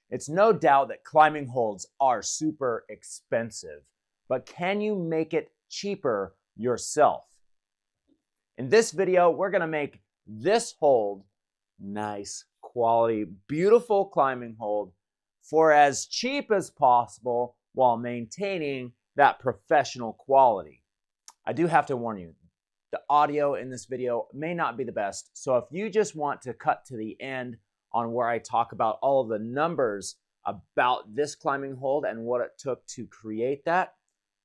It's no doubt that climbing holds are super expensive, but can you make it cheaper yourself? In this video, we're gonna make this hold nice, quality, beautiful climbing hold for as cheap as possible while maintaining that professional quality. I do have to warn you, the audio in this video may not be the best, so if you just want to cut to the end on where I talk about all of the numbers about this climbing hold and what it took to create that,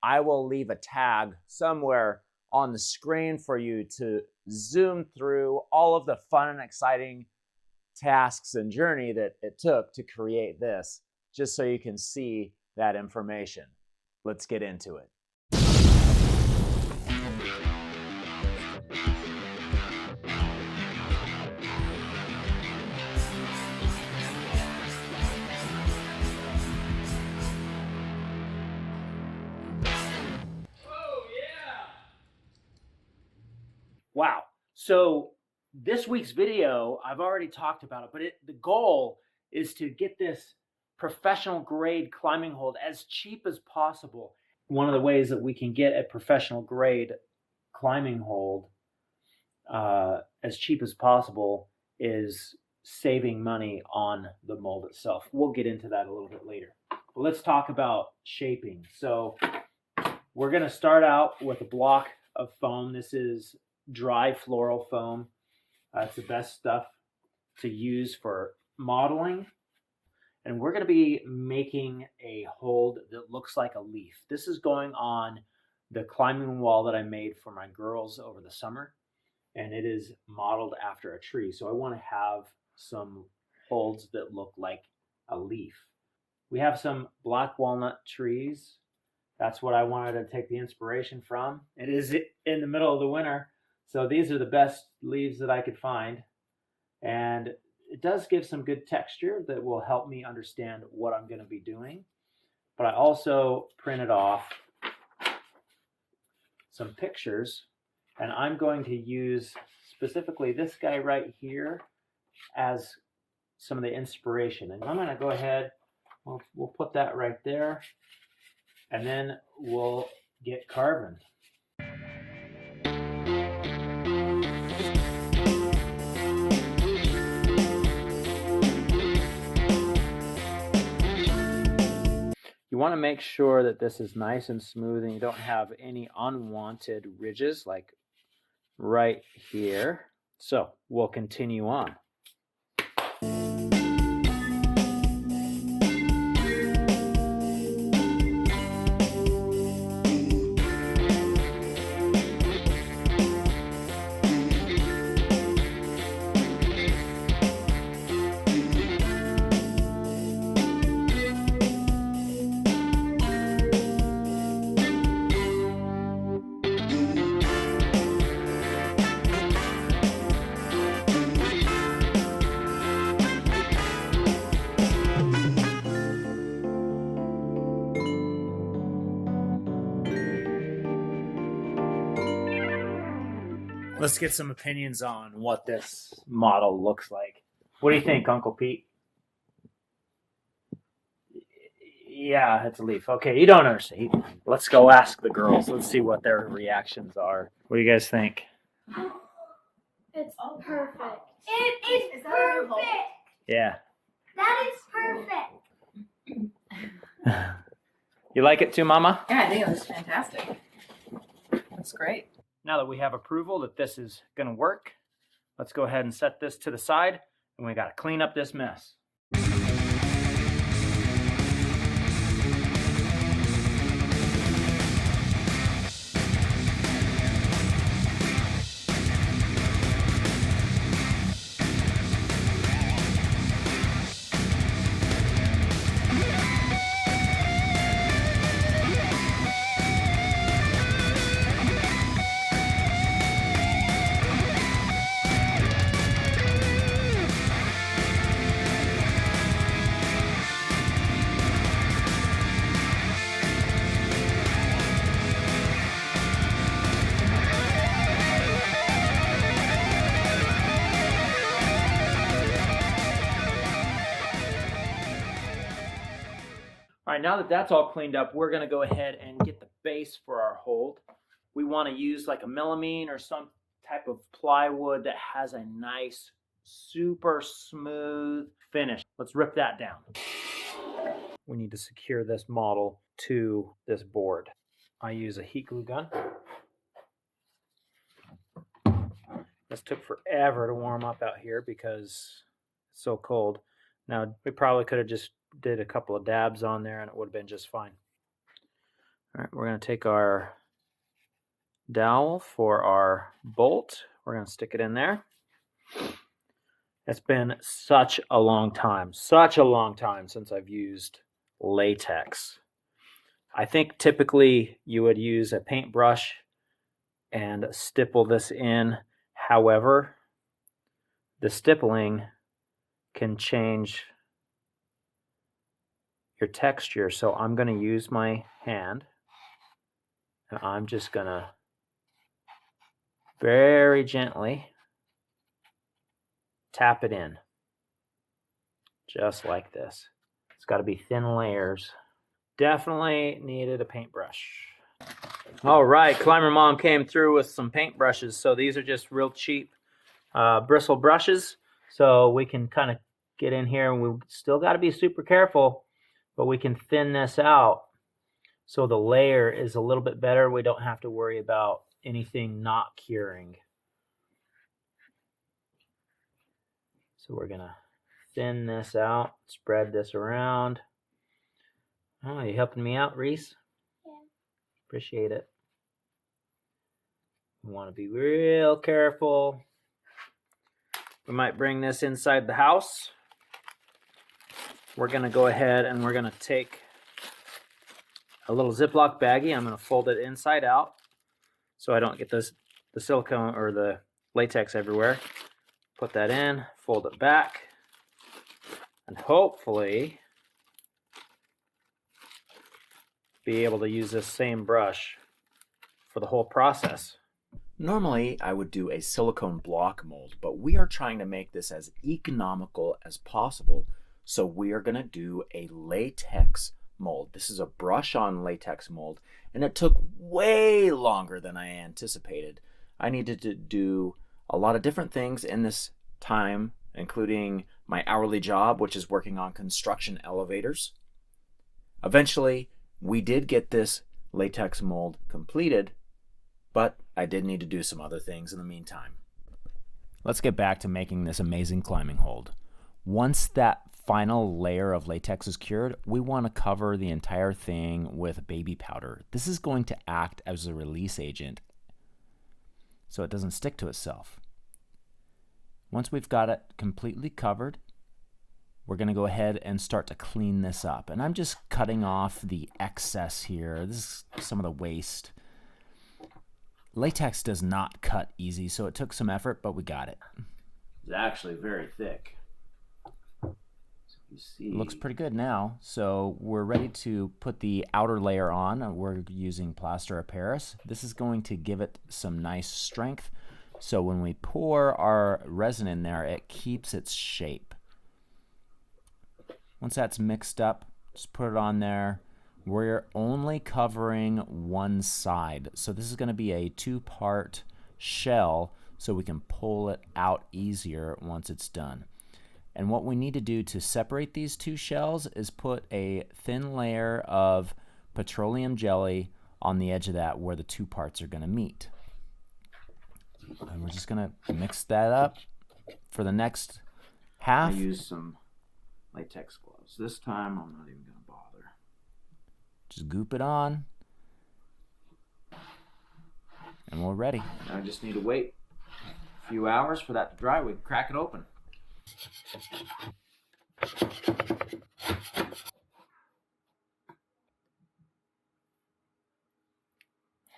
I will leave a tag somewhere on the screen for you to zoom through all of the fun and exciting tasks and journey that it took to create this, just so you can see that information. Let's get into it. Wow. So this week's video, I've already talked about it, but the goal is to get this professional grade climbing hold as cheap as possible. One of the ways that we can get a professional grade climbing hold as cheap as possible is saving money on the mold itself. We'll get into that a little bit later. But let's talk about shaping. So we're going to start out with a block of foam. This is dry floral foam. It's the best stuff to use for modeling. And we're going to be making a hold that looks like a leaf. This is going on the climbing wall that I made for my girls over the summer. And it is modeled after a tree. So I want to have some holds that look like a leaf. We have some black walnut trees. That's what I wanted to take the inspiration from. It is in the middle of the winter. So these are the best leaves that I could find, and it does give some good texture that will help me understand what I'm going to be doing. But I also printed off some pictures, and I'm going to use specifically this guy right here as some of the inspiration. And I'm going to go ahead, we'll put that right there, and then we'll get carving. You want to make sure that this is nice and smooth and you don't have any unwanted ridges like right here. So we'll continue on. Let's get some opinions on what this model looks like. What do you think, Uncle Pete? Yeah, it's a leaf. Okay, you don't understand. Let's go ask the girls. Let's see what their reactions are. What do you guys think? It's perfect. It is perfect. Yeah. That is perfect. You like it too, Mama? Yeah, I think it was fantastic. That's great. Now that we have approval that this is going to work, let's go ahead and set this to the side, and we got to clean up this mess. All right, now that that's all cleaned up, we're gonna go ahead and get the base for our hold. We wanna use like a melamine or some type of plywood that has a nice, super smooth finish. Let's rip that down. We need to secure this model to this board. I use a heat glue gun. This took forever to warm up out here because it's so cold. Now, we probably could have just did a couple of dabs on there and it would have been just fine. All right, we're going to take our dowel for our bolt. We're going to stick it in there. It's been such a long time since I've used latex. I think typically you would use a paintbrush and stipple this in. However, the stippling can change your texture. So I'm going to use my hand and I'm just going to very gently tap it in. Just like this. It's got to be thin layers. Definitely needed a paintbrush. All right, Climber Mom came through with some paintbrushes. So these are just real cheap bristle brushes. So we can kind of get in here and we still got to be super careful, but we can thin this out so the layer is a little bit better. We don't have to worry about anything not curing. So we're gonna thin this out, spread this around. Oh, you helping me out, Reese? Yeah. Appreciate it. We want to be real careful. We might bring this inside the house. We're gonna go ahead and we're gonna take a little Ziploc baggie. I'm gonna fold it inside out so I don't get the silicone or the latex everywhere. Put that in, fold it back, and hopefully be able to use this same brush for the whole process. Normally, I would do a silicone block mold, but we are trying to make this as economical as possible, so we are going to do a latex mold. This is a brush-on latex mold, and it took way longer than I anticipated. I needed to do a lot of different things in this time, including my hourly job, which is working on construction elevators. Eventually, we did get this latex mold completed, but I did need to do some other things in the meantime. Let's get back to making this amazing climbing hold. Once that final layer of latex is cured, we want to cover the entire thing with baby powder. This is going to act as a release agent so it doesn't stick to itself. Once we've got it completely covered, we're going to go ahead and start to clean this up. And I'm just cutting off the excess here. This is some of the waste. Latex does not cut easy, so it took some effort, but we got it. It's actually very thick. You see. It looks pretty good now. So we're ready to put the outer layer on. We're using plaster of Paris. This is going to give it some nice strength. So when we pour our resin in there, it keeps its shape. Once that's mixed up, just put it on there. We're only covering one side. So this is going to be a two-part shell so we can pull it out easier once it's done. And what we need to do to separate these two shells is put a thin layer of petroleum jelly on the edge of that where the two parts are going to meet. And we're just going to mix that up for the next half. I used some latex gloves. This time I'm not even going to bother. Just goop it on. And we're ready. I just need to wait a few hours for that to dry. We can crack it open.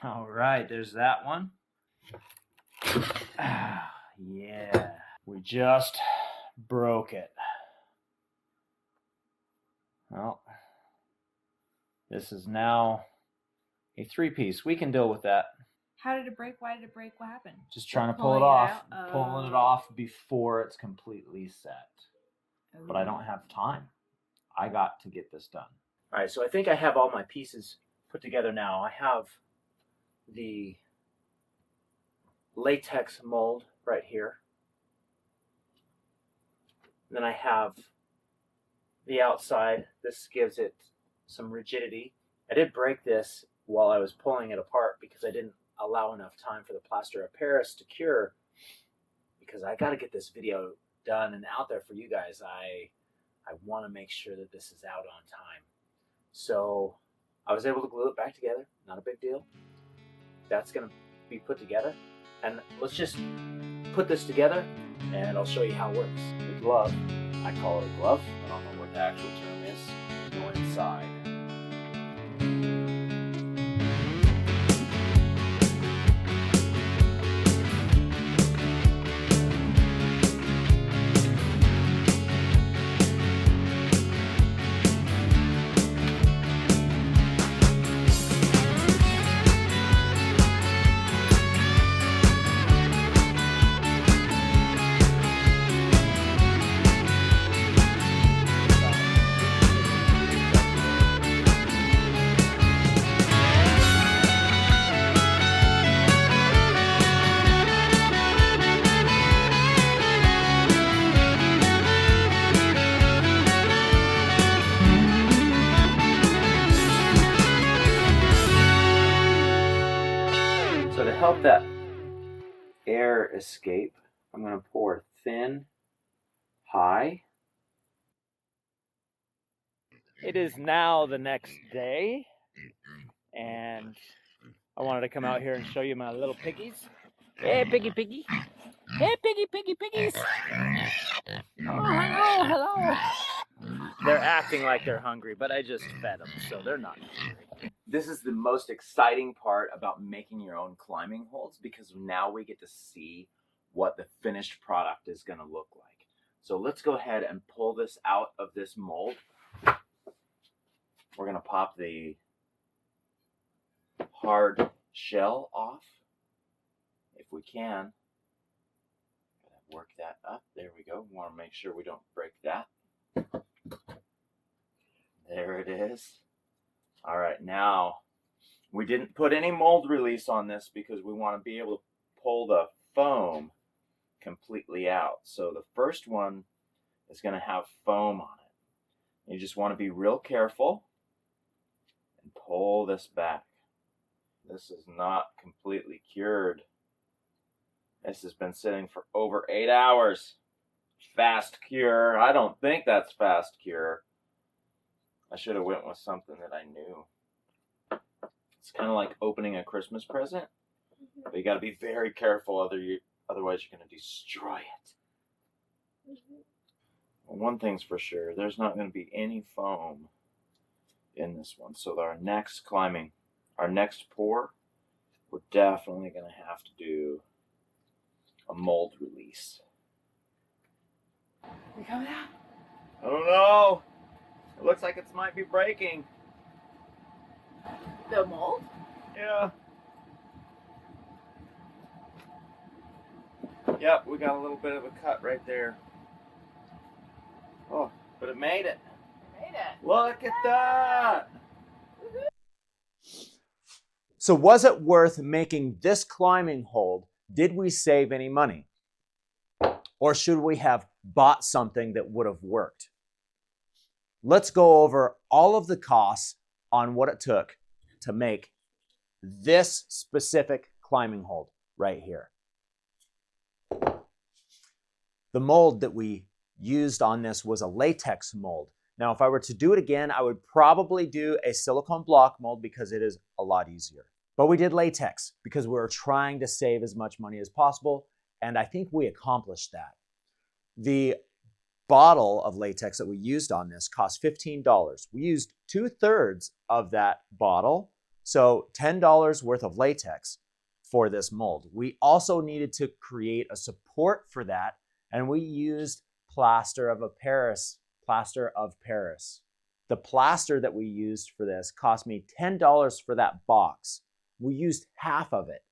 All right, there's that one. Yeah, we just broke it. Well, this is now a three-piece. We can deal with that. How did it break? Why did it break? What happened? Just trying to pull it Pulling it off. out? Pulling it off before it's completely set. But I don't have time. I got to get this done. All right, so I think I have all my pieces put together now. I have the latex mold right here. And then I have the outside. This gives it some rigidity. I did break this while I was pulling it apart because I didn't allow enough time for the plaster of Paris to cure, because I got to get this video done and out there for you guys. I want to make sure that this is out on time. So I was able to glue it back together. Not a big deal. That's going to be put together. And let's just put this together and I'll show you how it works. The glove, I call it a glove. I don't know what the actual term is. Go inside. So to help that air escape, I'm going to pour thin, high. It is now the next day, and I wanted to come out here and show you my little piggies. Hey, piggy, piggy. Hey, piggy, piggy, piggies. Oh, hello, hello. They're acting like they're hungry, but I just fed them, so they're not hungry. This is the most exciting part about making your own climbing holds, because now we get to see what the finished product is going to look like. So let's go ahead and pull this out of this mold. We're going to pop the hard shell off if we can. Work that up. There we go. We want to make sure we don't break that. There it is. All right, now we didn't put any mold release on this because we want to be able to pull the foam completely out. So the first one is going to have foam on it. You just want to be real careful and pull this back. This is not completely cured. This has been sitting for over 8 hours. Fast cure. I don't think that's fast cure. I should have went with something that I knew. It's kind of like opening a Christmas present, but you got to be very careful, otherwise you're going to destroy it. Well, one thing's for sure, there's not going to be any foam in this one. So our next pour, we're definitely going to have to do a mold release. You coming out? I don't know. It looks like it might be breaking. The mold? Yeah. Yep, we got a little bit of a cut right there. Oh, but it made it. You made it. Look at that. So was it worth making this climbing hold? Did we save any money? Or should we have bought something that would have worked? Let's go over all of the costs on what it took to make this specific climbing hold right here. The mold that we used on this was a latex mold. Now, if I were to do it again, I would probably do a silicone block mold because it is a lot easier. But we did latex because we were trying to save as much money as possible, and I think we accomplished that. The bottle of latex that we used on this cost $15. We used 2/3 of that bottle, so $10 worth of latex for this mold. We also needed to create a support for that, and we used plaster of Paris. The plaster that we used for this cost me $10 for that box. We used half of it,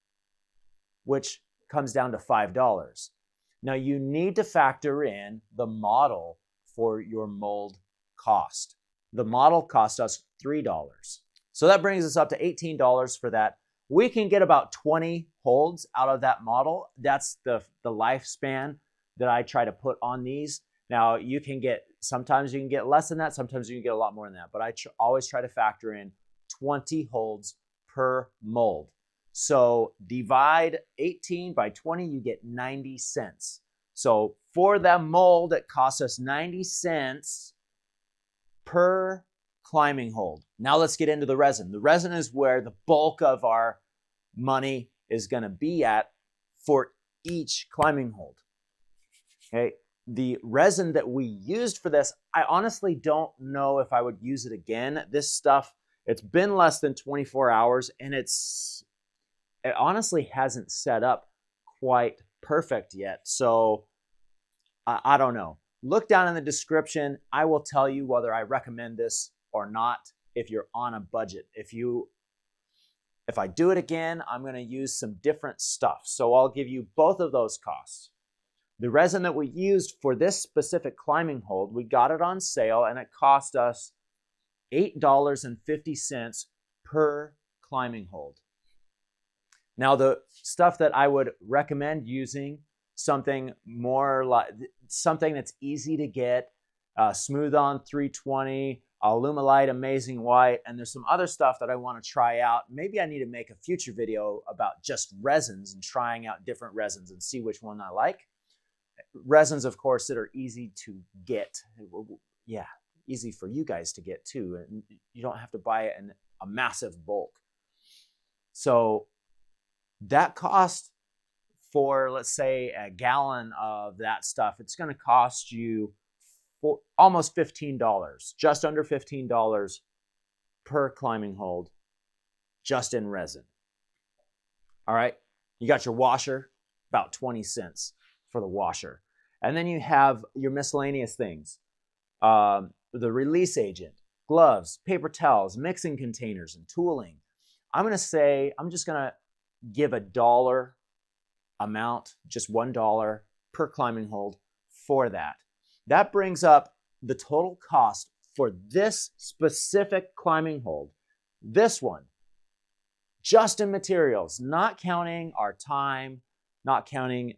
which comes down to $5. Now you need to factor in the model for your mold cost. The model cost us $3. So that brings us up to $18 for that. We can get about 20 holds out of that model. That's the lifespan that I try to put on these. Now, sometimes you can get less than that, sometimes you can get a lot more than that, but I always try to factor in 20 holds per mold. So divide 18 by 20, you get 90 cents. So for that mold, it costs us 90 cents per climbing hold. Now let's get into the resin. The resin is where the bulk of our money is going to be at for each climbing hold. Okay, the resin that we used for this, I honestly don't know if I would use it again. This stuff, it's been less than 24 hours and it honestly hasn't set up quite perfect yet. So I don't know. Look down in the description. I will tell you whether I recommend this or not if you're on a budget. If I do it again, I'm going to use some different stuff. So I'll give you both of those costs. The resin that we used for this specific climbing hold, we got it on sale and it cost us $8.50 per climbing hold. Now, the stuff that I would recommend using, something more like something that's easy to get, Smooth On 320, Alumilite Amazing White, and there's some other stuff that I want to try out. Maybe I need to make a future video about just resins and trying out different resins and see which one I like. Resins, of course, that are easy to get. Yeah, easy for you guys to get too, and you don't have to buy it in a massive bulk. So that cost for, let's say, a gallon of that stuff, it's going to cost you almost $15, just under $15 per climbing hold, just in resin. All right, you got your washer, about 20 cents for the washer. And then you have your miscellaneous things, the release agent, gloves, paper towels, mixing containers, and tooling. I'm just going to give a dollar amount, just $1 per climbing hold for that. That brings up the total cost for this specific climbing hold, this one, just in materials, not counting our time, not counting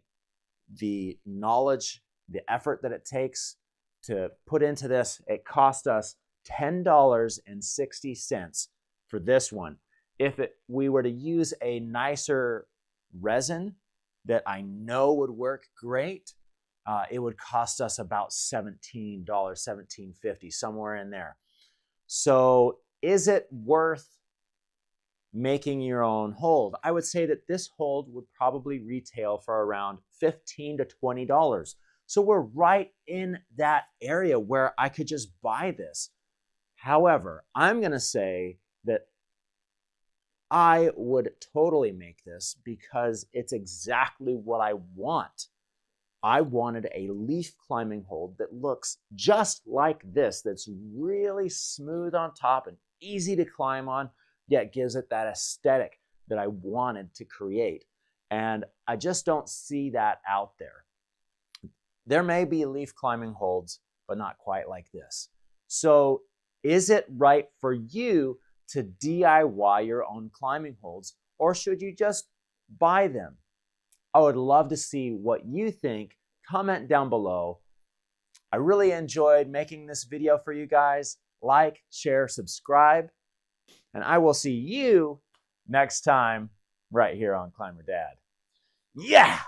the knowledge, the effort that it takes to put into this. It cost us $10.60 for this one. If we were to use a nicer resin that I know would work great, it would cost us about $17, $17.50, somewhere in there. So is it worth making your own hold? I would say that this hold would probably retail for around $15 to $20. So we're right in that area where I could just buy this. However, I'm going to say that I would totally make this because it's exactly what I want. I wanted a leaf climbing hold that looks just like this, that's really smooth on top and easy to climb on, yet gives it that aesthetic that I wanted to create. And I just don't see that out there. There may be leaf climbing holds, but not quite like this. So is it right for you to DIY your own climbing holds, or should you just buy them? I would love to see what you think. Comment down below. I really enjoyed making this video for you guys. Like, share, subscribe, and I will see you next time right here on Climber Dad. Yeah!